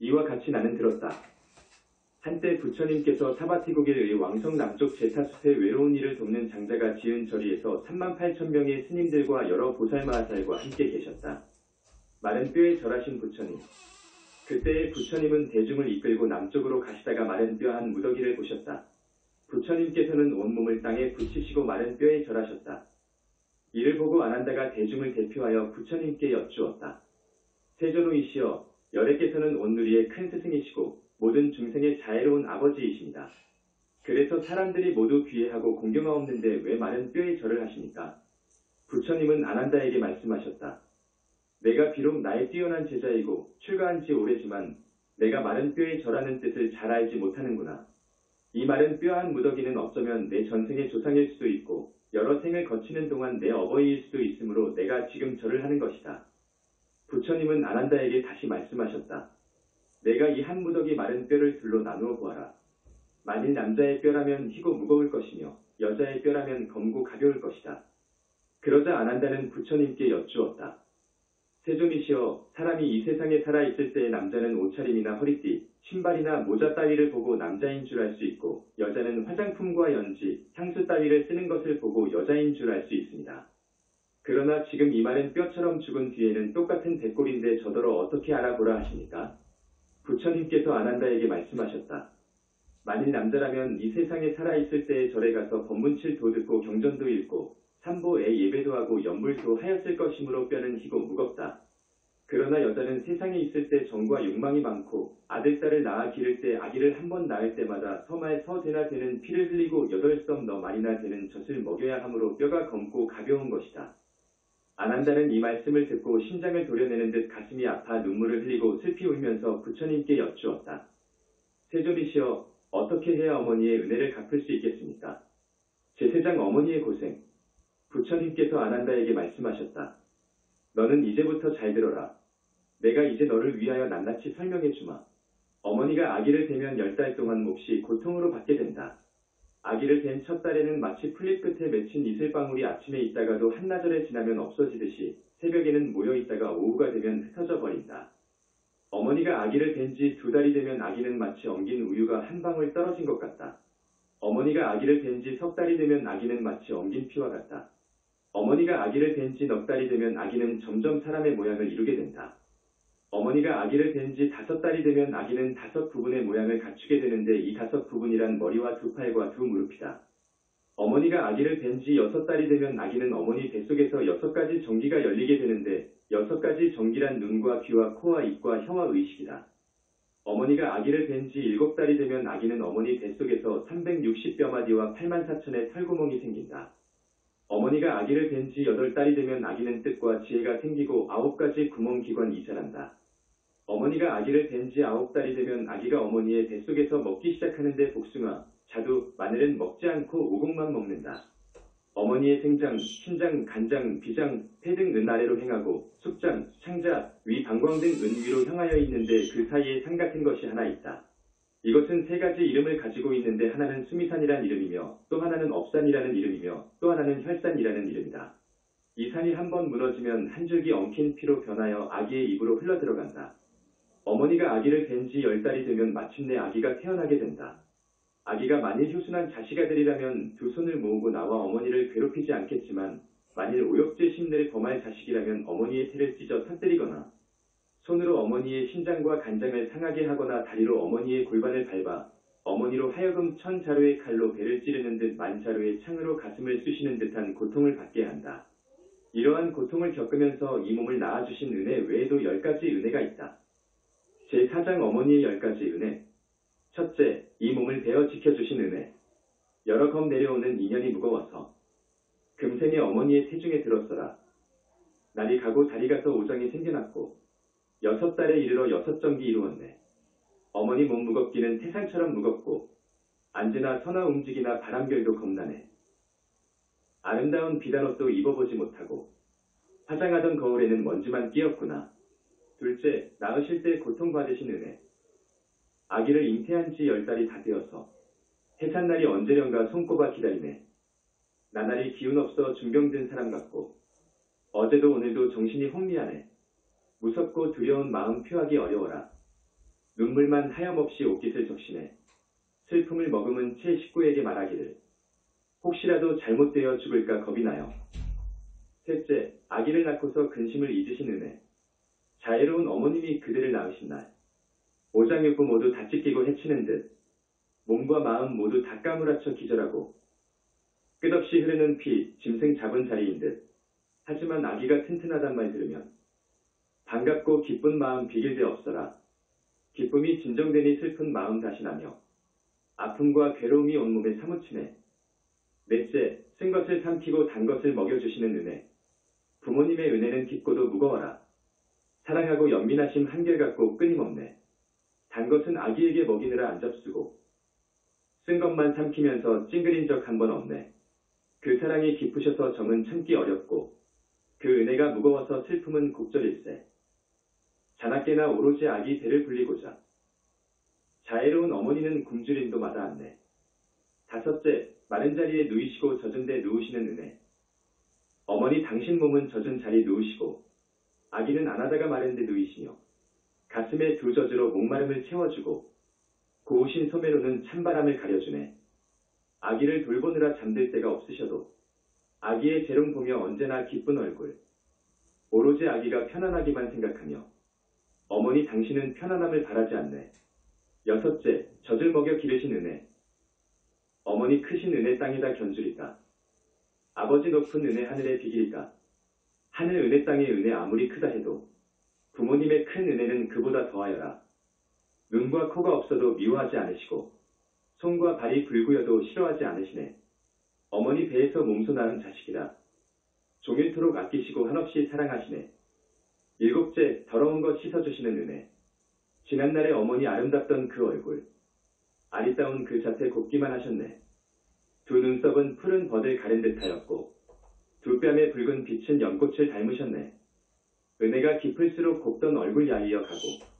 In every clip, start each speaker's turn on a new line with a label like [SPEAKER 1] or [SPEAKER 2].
[SPEAKER 1] 이와 같이 나는 들었다. 한때 부처님께서 사바티국의 왕성 남쪽 제타숲의 외로운 이를 돕는 장자가 지은 절위에서 38,000명의 스님들과 여러 보살마하살과 함께 계셨다. 마른 뼈에 절하신 부처님. 그때의 부처님은 대중을 이끌고 남쪽으로 가시다가 마른 뼈 한 무더기를 보셨다. 부처님께서는 온몸을 땅에 붙이시고 마른 뼈에 절하셨다. 이를 보고 아난다가 대중을 대표하여 부처님께 여쭈었다. 세존호이시여, 열애께서는 온누리의 큰 스승이시고 모든 중생의 자애로운 아버지이십니다. 그래서 사람들이 모두 귀해하고 공경하옵는데 왜 마른 뼈에 절을 하십니까? 부처님은 아난다에게 말씀하셨다. 내가 비록 나의 뛰어난 제자이고 출가한 지 오래지만 내가 마른 뼈에 절하는 뜻을 잘 알지 못하는구나. 이 마른 뼈 한 무더기는 어쩌면 내 전생의 조상일 수도 있고 여러 생을 거치는 동안 내 어버이일 수도 있으므로 내가 지금 절을 하는 것이다. 부처님은 아난다에게 다시 말씀하셨다. 내가 이 한 무더기 마른 뼈를 둘로 나누어 보아라. 만일 남자의 뼈라면 희고 무거울 것이며 여자의 뼈라면 검고 가벼울 것이다. 그러자 아난다는 부처님께 여쭈었다. 세존이시여, 사람이 이 세상에 살아있을 때의 남자는 옷차림이나 허리띠, 신발이나 모자 따위를 보고 남자인 줄 알 수 있고 여자는 화장품과 연지, 향수 따위를 쓰는 것을 보고 여자인 줄 알 수 있습니다. 그러나 지금 이 마른 뼈처럼 죽은 뒤에는 똑같은 백골인데 저더러 어떻게 알아보라 하십니까? 부처님께서 아난다에게 말씀하셨다. 만일 남자라면 이 세상에 살아있을 때의 절에 가서 법문칠도 듣고 경전도 읽고 삼보에 예배도 하고 연불도 하였을 것이므로 뼈는 희고 무겁다. 그러나 여자는 세상에 있을 때 정과 욕망이 많고 아들, 딸을 낳아 기를 때 아기를 한 번 낳을 때마다 서말 서대나 되는 피를 흘리고 8섬 너 말이나 되는 젖을 먹여야 하므로 뼈가 검고 가벼운 것이다. 아난다는 이 말씀을 듣고 심장을 도려내는 듯 가슴이 아파 눈물을 흘리고 슬피 울면서 부처님께 여쭈었다. 세존이시여, 어떻게 해야 어머니의 은혜를 갚을 수 있겠습니까? 제세장 어머니의 고생. 부처님께서 아난다에게 말씀하셨다. 너는 이제부터 잘 들어라. 내가 이제 너를 위하여 낱낱이 설명해 주마. 어머니가 아기를 대면 10달 동안 몹시 고통으로 받게 된다. 아기를 댄 첫 달에는 마치 풀잎 끝에 맺힌 이슬방울이 아침에 있다가도 한나절에 지나면 없어지듯이 새벽에는 모여있다가 오후가 되면 흩어져 버린다. 어머니가 아기를 댄 지 2달이 되면 아기는 마치 엉긴 우유가 한 방울 떨어진 것 같다. 어머니가 아기를 댄 지 3달이 되면 아기는 마치 엉긴 피와 같다. 어머니가 아기를 댄 지 4달이 되면 아기는 점점 사람의 모양을 이루게 된다. 어머니가 아기를 댄 지 5달이 되면 아기는 5부분의 모양을 갖추게 되는데 이 5부분이란 머리와 2팔과 2무릎이다. 어머니가 아기를 댄 지 6달이 되면 아기는 어머니 뱃속에서 6가지 정기가 열리게 되는데 6가지 정기란 눈과 귀와 코와 입과 혀와 의식이다. 어머니가 아기를 댄 지 7달이 되면 아기는 어머니 뱃속에서 360뼈마디와 84,000의 털구멍이 생긴다. 어머니가 아기를 댄 지 8달이 되면 아기는 뜻과 지혜가 생기고 9가지 구멍기관이 자란다. 어머니가 아기를 댄 지 9달이 되면 아기가 어머니의 뱃속에서 먹기 시작하는데 복숭아, 자두, 마늘은 먹지 않고 오곡만 먹는다. 어머니의 생장, 신장, 간장, 비장, 폐 등 은 아래로 행하고 숙장, 창자, 위, 방광 등 은 위로 향하여 있는데 그 사이에 산 같은 것이 하나 있다. 이것은 3가지 이름을 가지고 있는데 하나는 수미산이란 이름이며 또 하나는 업산이라는 이름이며 또 하나는 혈산이라는 이름이다. 이 산이 한번 무너지면 한 줄기 엉킨 피로 변하여 아기의 입으로 흘러들어간다. 어머니가 아기를 댄 지 10달이 되면 마침내 아기가 태어나게 된다. 아기가 만일 효순한 자식아들이라면 2 손을 모으고 나와 어머니를 괴롭히지 않겠지만 만일 오욕죄 심내를 범할 자식이라면 어머니의 태를 찢어 터뜨리거나 손으로 어머니의 신장과 간장을 상하게 하거나 다리로 어머니의 골반을 밟아 어머니로 하여금 1000자루의 칼로 배를 찌르는 듯 10,000자루의 창으로 가슴을 쑤시는 듯한 고통을 받게 한다. 이러한 고통을 겪으면서 이 몸을 낳아주신 은혜 외에도 10가지 은혜가 있다. 제4장 어머니의 10가지 은혜. 첫째, 이 몸을 베어 지켜주신 은혜. 여러 검 내려오는 인연이 무거워서 금생에 어머니의 태중에 들었어라. 날이 가고 달이 가서 오정이 생겨났고 6달에 이르러 6정기 이루었네. 어머니 몸 무겁기는 태산처럼 무겁고 앉으나 서나 움직이나 바람결도 겁나네. 아름다운 비단옷도 입어보지 못하고 화장하던 거울에는 먼지만 끼었구나. 둘째, 낳으실 때 고통받으신 은혜. 아기를 잉태한 지 10달이 다 되어서 해산날이 언제련가 손꼽아 기다리네. 나날이 기운 없어 중병든 사람 같고 어제도 오늘도 정신이 혼미하네. 무섭고 두려운 마음 표하기 어려워라. 눈물만 하염없이 옷깃을 적시네. 슬픔을 머금은 채 식구에게 말하기를 혹시라도 잘못되어 죽을까 겁이 나요. 셋째, 아기를 낳고서 근심을 잊으신 은혜. 자애로운 어머님이 그들을 낳으신 날. 오장육부 모두 다 찢기고 해치는 듯 몸과 마음 모두 다 까무라쳐 기절하고 끝없이 흐르는 피, 짐승 잡은 자리인 듯. 하지만 아기가 튼튼하단 말 들으면 반갑고 기쁜 마음 비길 데 없어라. 기쁨이 진정되니 슬픈 마음 다시 나며 아픔과 괴로움이 온몸에 사무치네. 넷째, 쓴 것을 삼키고 단 것을 먹여주시는 은혜. 부모님의 은혜는 깊고도 무거워라. 사랑하고 연민하심 한결같고 끊임없네. 단 것은 아기에게 먹이느라 안 잡수고 쓴 것만 삼키면서 찡그린 적 한 번 없네. 그 사랑이 깊으셔서 정은 참기 어렵고 그 은혜가 무거워서 슬픔은 곡절일세. 자나깨나 오로지 아기 배를 불리고자 자애로운 어머니는 굶주림도 마다 않네. 다섯째, 마른 자리에 누이시고 젖은 데 누우시는 은혜. 어머니 당신 몸은 젖은 자리 누우시고 아기는 안 하다가 마른 데 누이시며 가슴에 두 젖으로 목마름을 채워주고 고우신 소매로는 찬바람을 가려주네. 아기를 돌보느라 잠들 때가 없으셔도 아기의 재롱 보며 언제나 기쁜 얼굴. 오로지 아기가 편안하기만 생각하며 어머니 당신은 편안함을 바라지 않네. 여섯째, 젖을 먹여 기르신 은혜. 어머니 크신 은혜 땅에다 견주리까. 아버지 높은 은혜 하늘에 비길까. 하늘 은혜 땅의 은혜 아무리 크다 해도 부모님의 큰 은혜는 그보다 더하여라. 눈과 코가 없어도 미워하지 않으시고 손과 발이 불구여도 싫어하지 않으시네. 어머니 배에서 몸소 낳은 자식이라 종일토록 아끼시고 한없이 사랑하시네. 일곱째, 더러운 것 씻어주시는 은혜. 지난날의 어머니 아름답던 그 얼굴. 아리따운 그 자태 곱기만 하셨네. 두 눈썹은 푸른 버들 가른 듯하였고 두 뺨의 붉은 빛은 연꽃을 닮으셨네. 은혜가 깊을수록 곱던 얼굴 야이어 가고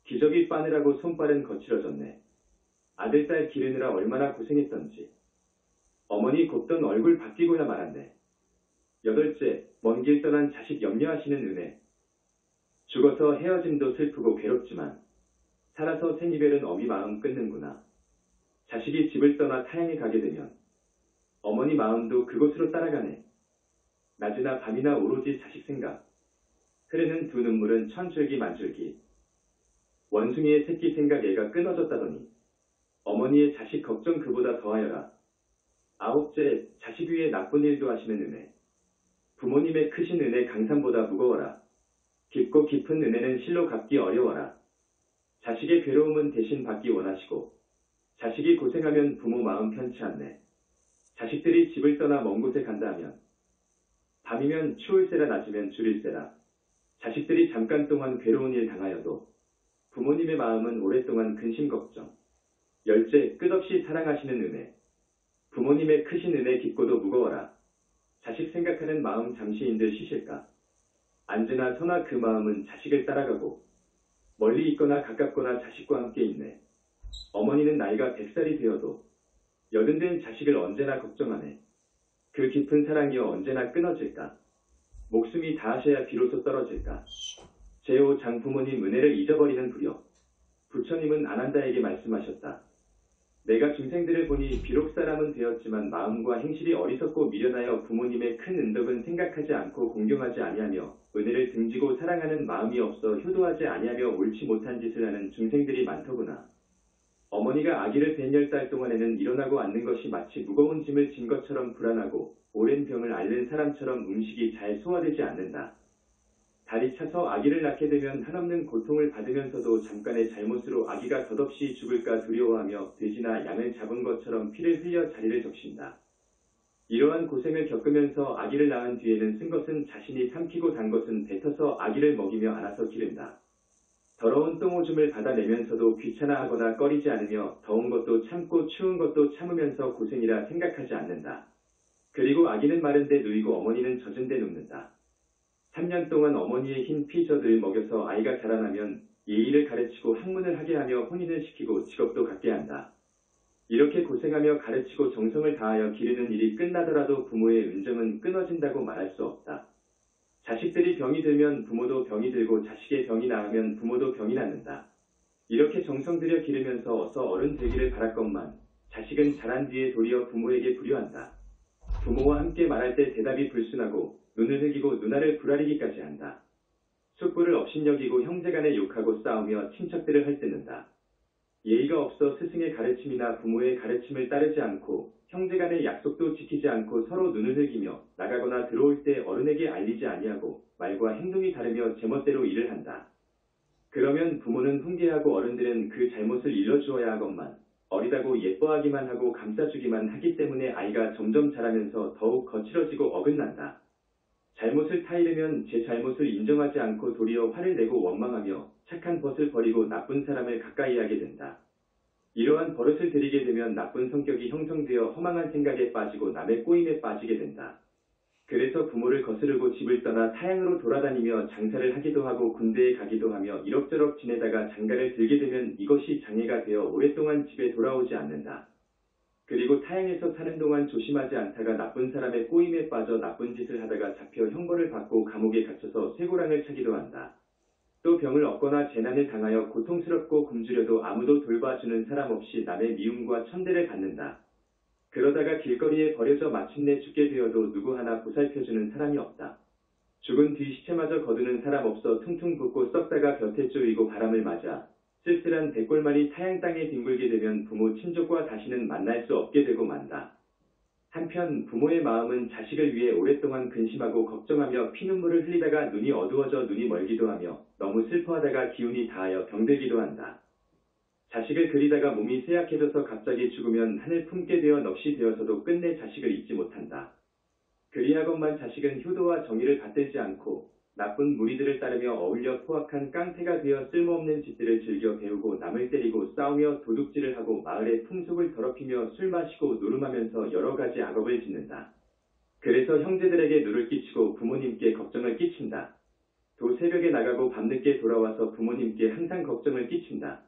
[SPEAKER 1] 기저귀 빠느라고 손발은 거칠어졌네. 아들, 딸 기르느라 얼마나 고생했던지. 어머니 곱던 얼굴 바뀌고야 말았네. 여덟째, 먼 길 떠난 자식 염려하시는 은혜. 죽어서 헤어짐도 슬프고 괴롭지만 살아서 생이별은 어미 마음 끊는구나. 자식이 집을 떠나 타향에 가게 되면 어머니 마음도 그곳으로 따라가네. 낮이나 밤이나 오로지 자식 생각. 흐르는 두 눈물은 천줄기 만줄기. 원숭이의 새끼 생각 애가 끊어졌다더니 어머니의 자식 걱정 그보다 더하여라. 아홉째, 자식 위에 나쁜 일도 하시는 은혜. 부모님의 크신 은혜 강산보다 무거워라. 깊고 깊은 은혜는 실로 갚기 어려워라. 자식의 괴로움은 대신 받기 원하시고 자식이 고생하면 부모 마음 편치 않네. 자식들이 집을 떠나 먼 곳에 간다 하면 밤이면 추울세라 낮이면 줄일세라. 자식들이 잠깐 동안 괴로운 일 당하여도 부모님의 마음은 오랫동안 근심 걱정. 열째, 끝없이 사랑하시는 은혜. 부모님의 크신 은혜 깊고도 무거워라. 자식 생각하는 마음 잠시인들 쉬실까. 안즈나 서나 그 마음은 자식을 따라가고 멀리 있거나 가깝거나 자식과 함께 있네. 어머니는 나이가 100살이 되어도 여든된 자식을 언제나 걱정하네. 그 깊은 사랑이여 언제나 끊어질까. 목숨이 다하셔야 비로소 떨어질까. 제5 장부모님 은혜를 잊어버리는 불효. 부처님은 아난다에게 말씀하셨다. 내가 중생들을 보니 비록 사람은 되었지만 마음과 행실이 어리석고 미련하여 부모님의 큰 은덕은 생각하지 않고 공경하지 아니하며 은혜를 등지고 사랑하는 마음이 없어 효도하지 아니하며 옳지 못한 짓을 하는 중생들이 많더구나. 어머니가 아기를 뵌 10달 동안에는 일어나고 앉는 것이 마치 무거운 짐을 진 것처럼 불안하고 오랜 병을 앓는 사람처럼 음식이 잘 소화되지 않는다. 다리 차서 아기를 낳게 되면 한없는 고통을 받으면서도 잠깐의 잘못으로 아기가 덧없이 죽을까 두려워하며 돼지나 양을 잡은 것처럼 피를 흘려 자리를 적신다. 이러한 고생을 겪으면서 아기를 낳은 뒤에는 쓴 것은 자신이 삼키고 단 것은 뱉어서 아기를 먹이며 안아서 기른다. 더러운 똥오줌을 받아내면서도 귀찮아하거나 꺼리지 않으며 더운 것도 참고 추운 것도 참으면서 고생이라 생각하지 않는다. 그리고 아기는 마른 데 누이고 어머니는 젖은 데 눕는다. 3년 동안 어머니의 흰 피젖을 먹여서 아이가 자라나면 예의를 가르치고 학문을 하게 하며 혼인을 시키고 직업도 갖게 한다. 이렇게 고생하며 가르치고 정성을 다하여 기르는 일이 끝나더라도 부모의 은정은 끊어진다고 말할 수 없다. 자식들이 병이 들면 부모도 병이 들고 자식의 병이 나으면 부모도 병이 낫는다. 이렇게 정성 들여 기르면서 어서 어른 되기를 바랐건만 자식은 자란 뒤에 도리어 부모에게 불효한다. 부모와 함께 말할 때 대답이 불순하고 눈을 흘기고 누나를 불아리기까지 한다. 숯불을 업신여기고 형제간에 욕하고 싸우며 친척들을 헐뜯는다. 예의가 없어 스승의 가르침이나 부모의 가르침을 따르지 않고 형제간의 약속도 지키지 않고 서로 눈을 흘기며 나가거나 들어올 때 어른에게 알리지 아니하고 말과 행동이 다르며 제멋대로 일을 한다. 그러면 부모는 훈계하고 어른들은 그 잘못을 일러주어야 하건만 어리다고 예뻐하기만 하고 감싸주기만 하기 때문에 아이가 점점 자라면서 더욱 거칠어지고 어긋난다. 잘못을 타이르면 제 잘못을 인정하지 않고 도리어 화를 내고 원망하며 착한 벗을 버리고 나쁜 사람을 가까이 하게 된다. 이러한 버릇을 들이게 되면 나쁜 성격이 형성되어 허망한 생각에 빠지고 남의 꼬임에 빠지게 된다. 그래서 부모를 거스르고 집을 떠나 타향으로 돌아다니며 장사를 하기도 하고 군대에 가기도 하며 이럭저럭 지내다가 장가를 들게 되면 이것이 장애가 되어 오랫동안 집에 돌아오지 않는다. 그리고 타향에서 사는 동안 조심하지 않다가 나쁜 사람의 꼬임에 빠져 나쁜 짓을 하다가 잡혀 형벌을 받고 감옥에 갇혀서 쇠고랑을 차기도 한다. 또 병을 얻거나 재난을 당하여 고통스럽고 굶주려도 아무도 돌봐주는 사람 없이 남의 미움과 천대를 받는다. 그러다가 길거리에 버려져 마침내 죽게 되어도 누구 하나 보살펴주는 사람이 없다. 죽은 뒤 시체마저 거두는 사람 없어 퉁퉁 붓고 썩다가 볕에 쪼이고 바람을 맞아 쓸쓸한 백골말이 타양 땅에 뒹굴게 되면 부모 친족과 다시는 만날 수 없게 되고 만다. 한편 부모의 마음은 자식을 위해 오랫동안 근심하고 걱정하며 피눈물을 흘리다가 눈이 어두워져 눈이 멀기도 하며 너무 슬퍼하다가 기운이 다하여 병들기도 한다. 자식을 그리다가 몸이 쇠약해져서 갑자기 죽으면 하늘 품게 되어 넋이 되어서도 끝내 자식을 잊지 못한다. 그리하건만 자식은 효도와 정의를 받들지 않고 나쁜 무리들을 따르며 어울려 포악한 깡패가 되어 쓸모없는 짓들을 즐겨 배우고 남을 때리고 싸우며 도둑질을 하고 마을의 풍속을 더럽히며 술 마시고 노름하면서 여러 가지 악업을 짓는다. 그래서 형제들에게 누를 끼치고 부모님께 걱정을 끼친다. 또 새벽에 나가고 밤늦게 돌아와서 부모님께 항상 걱정을 끼친다.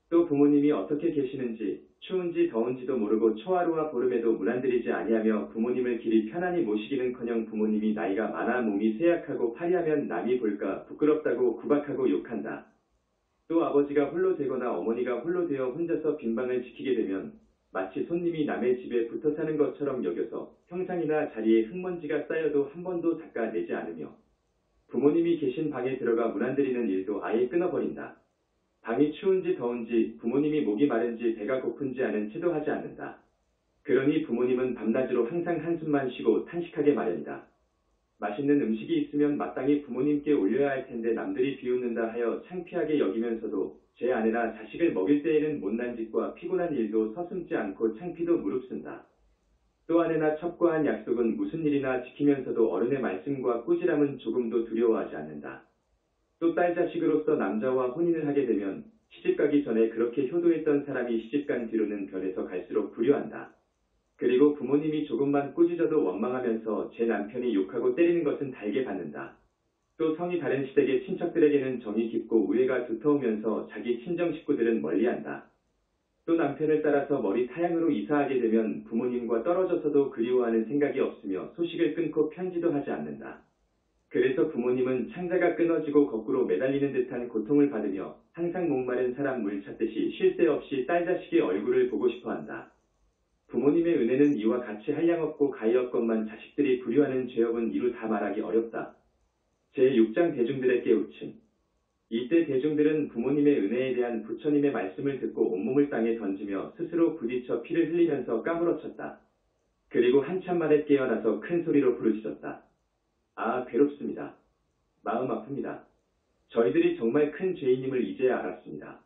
[SPEAKER 1] 또 부모님이 어떻게 계시는지 추운지 더운지도 모르고 초하루와 보름에도 문 안 들이지 아니하며 부모님을 길이 편안히 모시기는커녕 부모님이 나이가 많아 몸이 쇠약하고 파리하면 남이 볼까 부끄럽다고 구박하고 욕한다. 또 아버지가 홀로 되거나 어머니가 홀로 되어 혼자서 빈방을 지키게 되면 마치 손님이 남의 집에 붙어 사는 것처럼 여겨서 평상이나 자리에 흙먼지가 쌓여도 한 번도 닦아내지 않으며 부모님이 계신 방에 들어가 문 안 들이는 일도 아예 끊어버린다. 방이 추운지 더운지 부모님이 목이 마른지 배가 고픈지 아는 체도 하지 않는다. 그러니 부모님은 밤낮으로 항상 한숨만 쉬고 탄식하게 마련이다. 맛있는 음식이 있으면 마땅히 부모님께 올려야 할 텐데 남들이 비웃는다 하여 창피하게 여기면서도 제 아내나 자식을 먹일 때에는 못난 짓과 피곤한 일도 서슴지 않고 창피도 무릅쓴다. 또 아내나 첩과 한 약속은 무슨 일이나 지키면서도 어른의 말씀과 꾸지람은 조금도 두려워하지 않는다. 또 딸 자식으로서 남자와 혼인을 하게 되면 시집가기 전에 그렇게 효도했던 사람이 시집간 뒤로는 별에서 갈수록 불효한다. 그리고 부모님이 조금만 꾸짖어도 원망하면서 제 남편이 욕하고 때리는 것은 달게 받는다. 또 성이 다른 시댁의 친척들에게는 정이 깊고 우애가 두터우면서 자기 친정 식구들은 멀리한다. 또 남편을 따라서 머리 타양으로 이사하게 되면 부모님과 떨어져서도 그리워하는 생각이 없으며 소식을 끊고 편지도 하지 않는다. 그래서 부모님은 창자가 끊어지고 거꾸로 매달리는 듯한 고통을 받으며 항상 목마른 사람 물 찾듯이 쉴 새 없이 딸 자식의 얼굴을 보고 싶어한다. 부모님의 은혜는 이와 같이 한량없고 가히없건만 자식들이 불효하는 죄업은 이루 다 말하기 어렵다. 제6장 대중들의 깨우침. 이때 대중들은 부모님의 은혜에 대한 부처님의 말씀을 듣고 온몸을 땅에 던지며 스스로 부딪혀 피를 흘리면서 까무러쳤다. 그리고 한참 만에 깨어나서 큰 소리로 부르짖었다. 아, 괴롭습니다. 마음 아픕니다. 저희들이 정말 큰 죄인임을 이제야 알았습니다.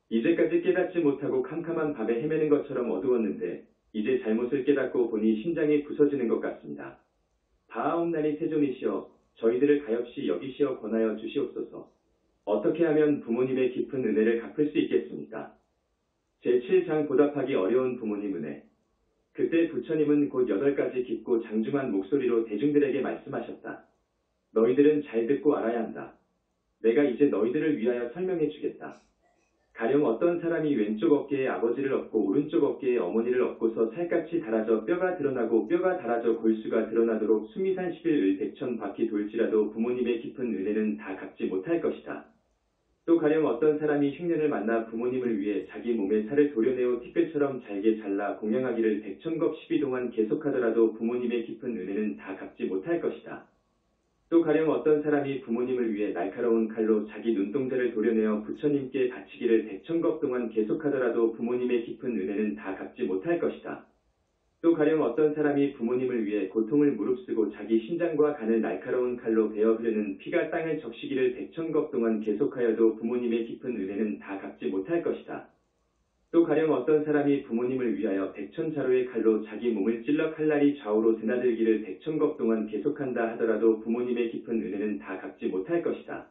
[SPEAKER 1] 이제까지 깨닫지 못하고 캄캄한 밤에 헤매는 것처럼 어두웠는데 이제 잘못을 깨닫고 보니 심장이 부서지는 것 같습니다. 바하옵나니 세존이시여 저희들을 가엾이 여기시어 권하여 주시옵소서. 어떻게 하면 부모님의 깊은 은혜를 갚을 수 있겠습니까? 제7장 보답하기 어려운 부모님 은혜. 그때 부처님은 곧 8가지 깊고 장중한 목소리로 대중들에게 말씀하셨다. 너희들은 잘 듣고 알아야 한다. 내가 이제 너희들을 위하여 설명해 주겠다. 가령 어떤 사람이 왼쪽 어깨에 아버지를 업고 오른쪽 어깨에 어머니를 업고서 살갗이 닳아져 뼈가 드러나고 뼈가 닳아져 골수가 드러나도록 수미산 11을 100천 바퀴 돌지라도 부모님의 깊은 은혜는 다 갚지 못할 것이다. 또 가령 어떤 사람이 흉년을 만나 부모님을 위해 자기 몸의 살을 도려내어 티끌처럼 잘게 잘라 공양하기를 백천겁 12동안 계속하더라도 부모님의 깊은 은혜는 다 갚지 못할 것이다. 또 가령 어떤 사람이 부모님을 위해 날카로운 칼로 자기 눈동자를 도려내어 부처님께 바치기를 백천겁 동안 계속하더라도 부모님의 깊은 은혜는 다 갚지 못할 것이다. 또 가령 어떤 사람이 부모님을 위해 고통을 무릅쓰고 자기 심장과 간을 날카로운 칼로 베어 흐르는 피가 땅을 적시기를 백천겁 동안 계속하여도 부모님의 깊은 은혜는 다 갚지 못할 것이다. 또 가령 어떤 사람이 부모님을 위하여 백천자루의 칼로 자기 몸을 찔러 칼날이 좌우로 드나들기를 백천겁 동안 계속한다 하더라도 부모님의 깊은 은혜는 다 갚지 못할 것이다.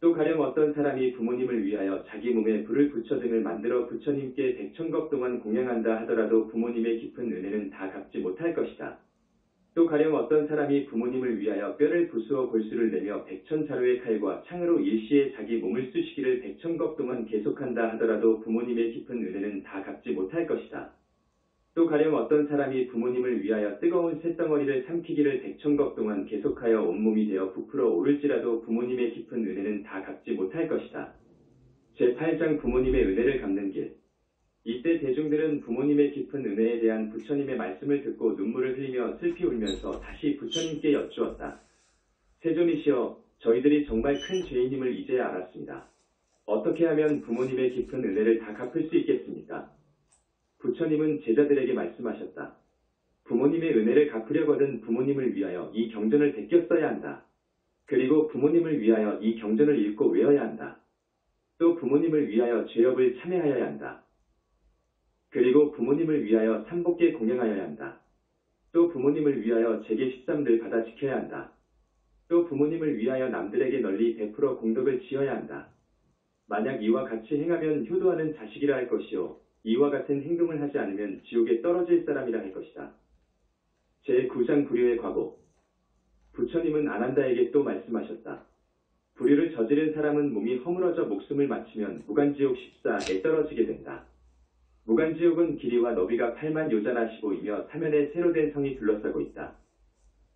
[SPEAKER 1] 또 가령 어떤 사람이 부모님을 위하여 자기 몸에 불을 붙여 등을 만들어 부처님께 백천겁 동안 공양한다 하더라도 부모님의 깊은 은혜는 다 갚지 못할 것이다. 또 가령 어떤 사람이 부모님을 위하여 뼈를 부수어 골수를 내며 백천자루의 칼과 창으로 일시에 자기 몸을 쑤시기를 백천겁 동안 계속한다 하더라도 부모님의 깊은 은혜는 다 갚지 못할 것이다. 또 가령 어떤 사람이 부모님을 위하여 뜨거운 쇳덩어리를 삼키기를 백천겁 동안 계속하여 온몸이 되어 부풀어 오를지라도 부모님의 깊은 은혜는 다 갚지 못할 것이다. 제8장 부모님의 은혜를 갚는 길. 이때 대중들은 부모님의 깊은 은혜에 대한 부처님의 말씀을 듣고 눈물을 흘리며 슬피 울면서 다시 부처님께 여쭈었다. 세존이시여, 저희들이 정말 큰 죄인임을 이제야 알았습니다. 어떻게 하면 부모님의 깊은 은혜를 다 갚을 수 있겠습니까? 부처님은 제자들에게 말씀하셨다. 부모님의 은혜를 갚으려거든 부모님을 위하여 이 경전을 베껴 써야 한다. 그리고 부모님을 위하여 이 경전을 읽고 외워야 한다. 또 부모님을 위하여 죄업을 참회하여야 한다. 그리고 부모님을 위하여 삼복계 공양하여야 한다. 또 부모님을 위하여 제계 13들 받아 지켜야 한다. 또 부모님을 위하여 남들에게 널리 베풀어 공덕을 지어야 한다. 만약 이와 같이 행하면 효도하는 자식이라 할 것이요, 이와 같은 행동을 하지 않으면 지옥에 떨어질 사람이라 할 것이다. 제9장 불효의 과보. 부처님은 아난다에게 또 말씀하셨다. 불효를 저지른 사람은 몸이 허물어져 목숨을 마치면 무간지옥 14에 떨어지게 된다. 무간지옥은 길이와 너비가 8만 요자나 15이며 사면에 새로 된 성이 둘러싸고 있다.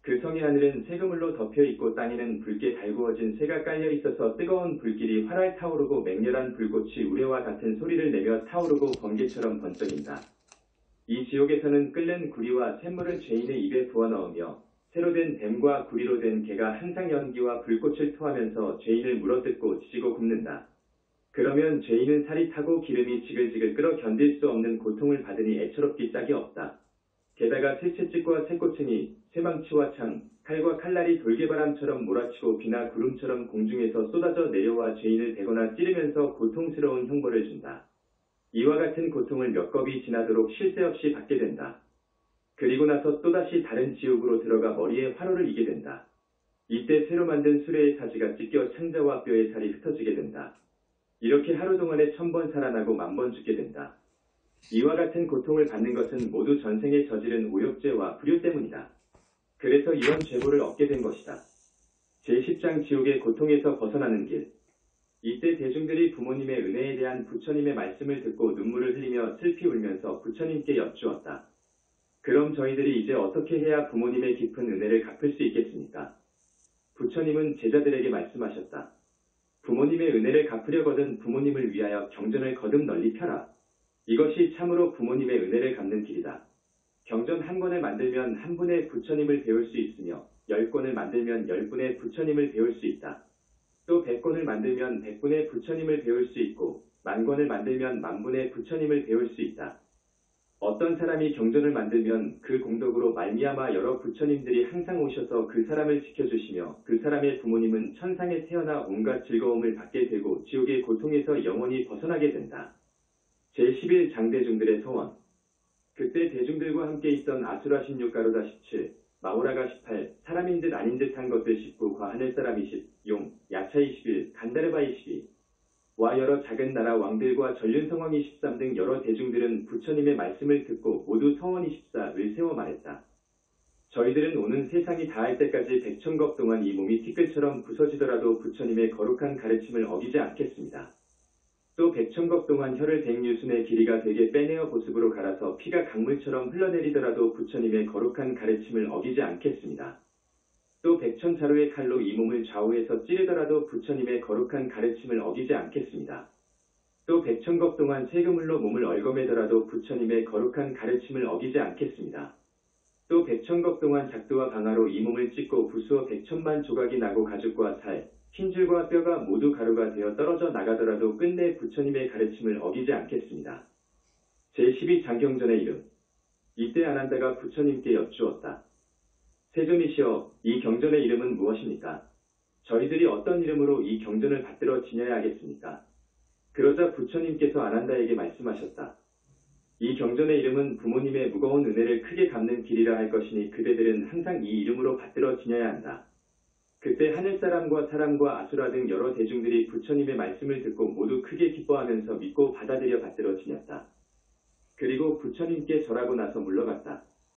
[SPEAKER 1] 그 성의 하늘은 새그물로 덮여있고 땅에는 붉게 달구어진 새가 깔려 있어서 뜨거운 불길이 활활 타오르고 맹렬한 불꽃이 우레와 같은 소리를 내며 타오르고 번개처럼 번쩍인다. 이 지옥에서는 끓는 구리와 샘물을 죄인의 입에 부어넣으며 새로 된 뱀과 구리로 된 개가 항상 연기와 불꽃을 토하면서 죄인을 물어뜯고 지지고 굽는다. 그러면 죄인은 살이 타고 기름이 지글지글 끓어 견딜 수 없는 고통을 받으니 애처롭기 짝이 없다. 게다가 쇠채찍과 쇠꼬챙이, 쇠망치와 창, 칼과 칼날이 돌개바람처럼 몰아치고 비나 구름처럼 공중에서 쏟아져 내려와 죄인을 베거나 찌르면서 고통스러운 형벌을 준다. 이와 같은 고통을 몇 겁이 지나도록 쉴 새 없이 받게 된다. 그리고 나서 또다시 다른 지옥으로 들어가 머리에 화로를 이게 된다. 이때 새로 만든 수레의 사지가 찢겨 창자와 뼈의 살이 흩어지게 된다. 이렇게 하루 동안에 1000번 살아나고 10,000번 죽게 된다. 이와 같은 고통을 받는 것은 모두 전생에 저지른 오욕죄와 불효 때문이다. 그래서 이런 죄보를 얻게 된 것이다. 제10장 지옥의 고통에서 벗어나는 길. 이때 대중들이 부모님의 은혜에 대한 부처님의 말씀을 듣고 눈물을 흘리며 슬피 울면서 부처님께 여쭈었다. 그럼 저희들이 이제 어떻게 해야 부모님의 깊은 은혜를 갚을 수 있겠습니까? 부처님은 제자들에게 말씀하셨다. 부모님의 은혜를 갚으려거든 부모님을 위하여 경전을 거듭 널리 펴라. 이것이 참으로 부모님의 은혜를 갚는 길이다. 경전 한 권을 만들면 한 분의 부처님을 배울 수 있으며 10권을 만들면 10분의 부처님을 배울 수 있다. 또 100권을 만들면 100분의 부처님을 배울 수 있고 10,000권을 만들면 10,000분의 부처님을 배울 수 있다. 어떤 사람이 경전을 만들면 그 공덕으로 말미암아 여러 부처님들이 항상 오셔서 그 사람을 지켜주시며 그 사람의 부모님은 천상에 태어나 온갖 즐거움을 받게 되고 지옥의 고통에서 영원히 벗어나게 된다. 제11장 대중들의 서원. 그때 대중들과 함께 있던 아수라 16, 가로다 17, 마오라가 18, 사람인 듯 아닌 듯한 것들 19, 과하늘 사람 20, 용, 야차 21, 간다르바 22, 와 여러 작은 나라 왕들과 전륜성왕이 13 등 여러 대중들은 부처님의 말씀을 듣고 모두 성원이 14를 세워 말했다. 저희들은 오는 세상이 다할 때까지 100,000겁 동안 이 몸이 티끌처럼 부서지더라도 부처님의 거룩한 가르침을 어기지 않겠습니다. 또 100,000겁 동안 혀를 백유순의 길이가 되게 빼내어 보습으로 갈아서 피가 강물처럼 흘러내리더라도 부처님의 거룩한 가르침을 어기지 않겠습니다. 또 백천자루의 칼로 이 몸을 좌우에서 찌르더라도 부처님의 거룩한 가르침을 어기지 않겠습니다. 또 백천겁 동안 세그물로 몸을 얽어매더라도 부처님의 거룩한 가르침을 어기지 않겠습니다. 또 백천겁 동안 작두와 방아로 이 몸을 찢고 부수어 백천만 조각이 나고 가죽과 살, 흰줄과 뼈가 모두 가루가 되어 떨어져 나가더라도 끝내 부처님의 가르침을 어기지 않겠습니다. 제12장경전의 이름. 이때 아난다가 부처님께 여쭈었다. 세존이시여, 이 경전의 이름은 무엇입니까? 저희들이 어떤 이름으로 이 경전을 받들어 지녀야 하겠습니까? 그러자 부처님께서 아난다에게 말씀하셨다. 이 경전의 이름은 부모님의 무거운 은혜를 크게 갚는 길이라 할 것이니 그대들은 항상 이 이름으로 받들어 지녀야 한다. 그때 하늘사람과 사람과 아수라 등 여러 대중들이 부처님의 말씀을 듣고 모두 크게 기뻐하면서 믿고 받아들여 받들어 지녔다. 그리고 부처님께 절하고 나서 물러갔다.